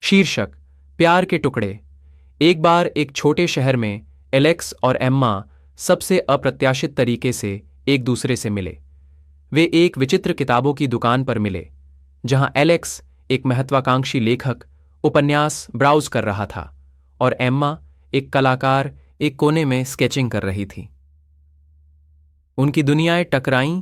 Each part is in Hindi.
शीर्षक: प्यार के टुकड़े। एक बार एक छोटे शहर में एलेक्स और एम्मा सबसे अप्रत्याशित तरीके से एक दूसरे से मिले। वे एक विचित्र किताबों की दुकान पर मिले, जहां एलेक्स एक महत्वाकांक्षी लेखक उपन्यास ब्राउज कर रहा था और एम्मा एक कलाकार एक कोने में स्केचिंग कर रही थी। उनकी दुनियाएं टकराईं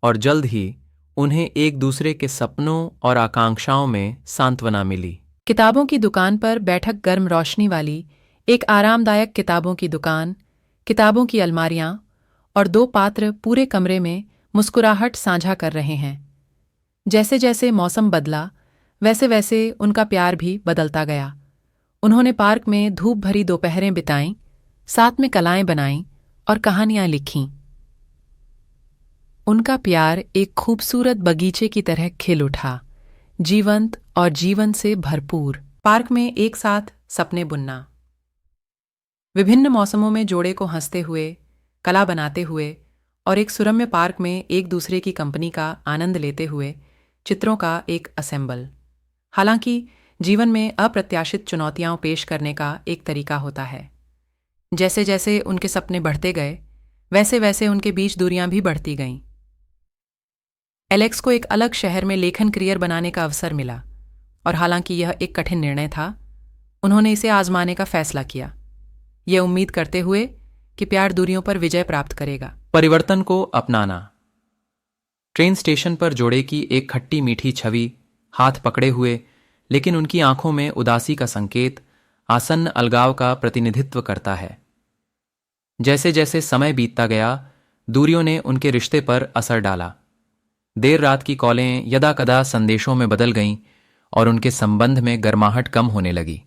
और जल्द ही उन्हें एक दूसरे के सपनों और आकांक्षाओं में सांत्वना मिली। किताबों की दुकान पर बैठक गर्म रोशनी वाली एक आरामदायक किताबों की दुकान, किताबों की अलमारियां और दो पात्र पूरे कमरे में मुस्कुराहट साझा कर रहे हैं। जैसे जैसे मौसम बदला, वैसे वैसे उनका प्यार भी बदलता गया। उन्होंने पार्क में धूप भरी दोपहरें बिताईं, साथ में कलाएं बनाईं और कहानियां लिखीं। उनका प्यार एक खूबसूरत बगीचे की तरह खिल उठा, जीवंत और जीवन से भरपूर। पार्क में एक साथ सपने बुनना। विभिन्न मौसमों में जोड़े को हंसते हुए, कला बनाते हुए और एक सुरम्य पार्क में एक दूसरे की कंपनी का आनंद लेते हुए चित्रों का एक असेंबल। हालांकि जीवन में अप्रत्याशित चुनौतियां पेश करने का एक तरीका होता है। जैसे जैसे उनके सपने बढ़ते गए, वैसे वैसे उनके बीच दूरियां भी बढ़ती गईं। एलेक्स को एक अलग शहर में लेखन करियर बनाने का अवसर मिला और हालांकि यह एक कठिन निर्णय था, उन्होंने इसे आजमाने का फैसला किया, यह उम्मीद करते हुए कि प्यार दूरियों पर विजय प्राप्त करेगा। परिवर्तन को अपनाना। ट्रेन स्टेशन पर जोड़े की एक खट्टी मीठी छवि, हाथ पकड़े हुए लेकिन उनकी आंखों में उदासी का संकेत, आसन्न अलगाव का प्रतिनिधित्व करता है। जैसे जैसे समय बीतता गया, दूरियों ने उनके रिश्ते पर असर डाला। देर रात की कॉलें यदाकदा संदेशों में बदल गईं और उनके संबंध में गर्माहट कम होने लगी।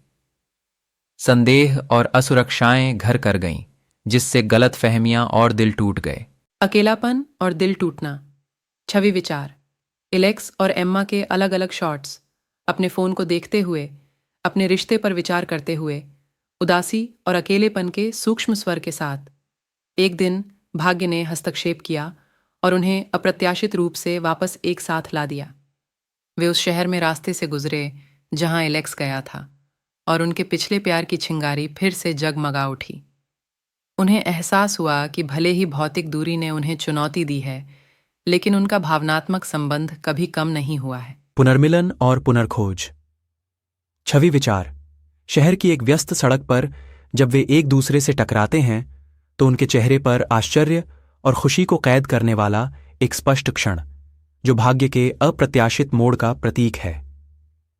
संदेह और असुरक्षाएं घर कर गईं, जिससे गलत फहमियां और दिल टूट गए। अकेलापन और दिल टूटना। छवि विचार। एलेक्स और एम्मा के अलग अलग शॉट्स, अपने फोन को देखते हुए, अपने रिश्ते पर विचार करते हुए, उदासी और अकेलेपन के सूक्ष्म स्वर के साथ। एक दिन भाग्य ने हस्तक्षेप किया और उन्हें अप्रत्याशित रूप से वापस एक साथ ला दिया। वे उस शहर में रास्ते से गुजरे जहां एलेक्स गया था और उनके पिछले प्यार की चिंगारी फिर से जगमगा उठी। उन्हें एहसास हुआ कि भले ही भौतिक दूरी ने उन्हें चुनौती दी है, लेकिन उनका भावनात्मक संबंध कभी कम नहीं हुआ है। पुनर्मिलन और पुनर्खोज। छवि विचार। शहर की एक व्यस्त सड़क पर जब वे एक दूसरे से टकराते हैं तो उनके चेहरे पर आश्चर्य और खुशी को कैद करने वाला एक स्पष्ट क्षण, जो भाग्य के अप्रत्याशित मोड़ का प्रतीक है।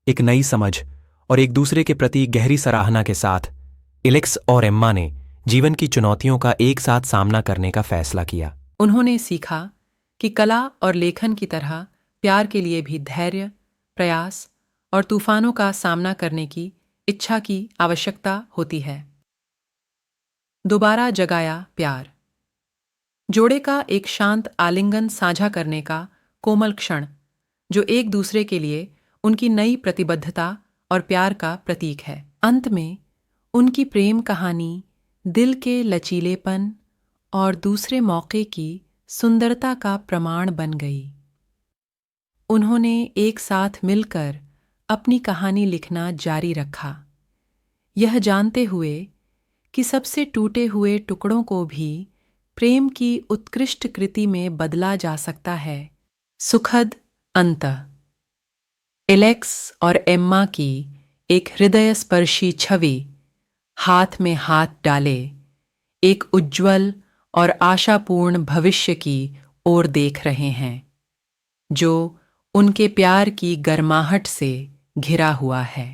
एक नई समझ और एक दूसरे के प्रति गहरी सराहना के साथ एलेक्स और एम्मा ने जीवन की चुनौतियों का एक साथ सामना करने का फैसला किया। उन्होंने सीखा कि कला और लेखन की तरह प्यार के लिए भी धैर्य, प्रयास और तूफानों का सामना करने की इच्छा की आवश्यकता होती है। दोबारा जगाया प्यार। जोड़े का एक शांत आलिंगन साझा करने का कोमल क्षण, जो एक दूसरे के लिए उनकी नई प्रतिबद्धता और प्यार का प्रतीक है। अंत में उनकी प्रेम कहानी दिल के लचीलेपन और दूसरे मौके की सुंदरता का प्रमाण बन गई। उन्होंने एक साथ मिलकर अपनी कहानी लिखना जारी रखा, यह जानते हुए कि सबसे टूटे हुए टुकड़ों को भी प्रेम की उत्कृष्ट कृति में बदला जा सकता है। सुखद अंत। एलेक्स और एम्मा की एक हृदयस्पर्शी छवि, हाथ में हाथ डाले, एक उज्ज्वल और आशापूर्ण भविष्य की ओर देख रहे हैं, जो उनके प्यार की गर्माहट से घिरा हुआ है।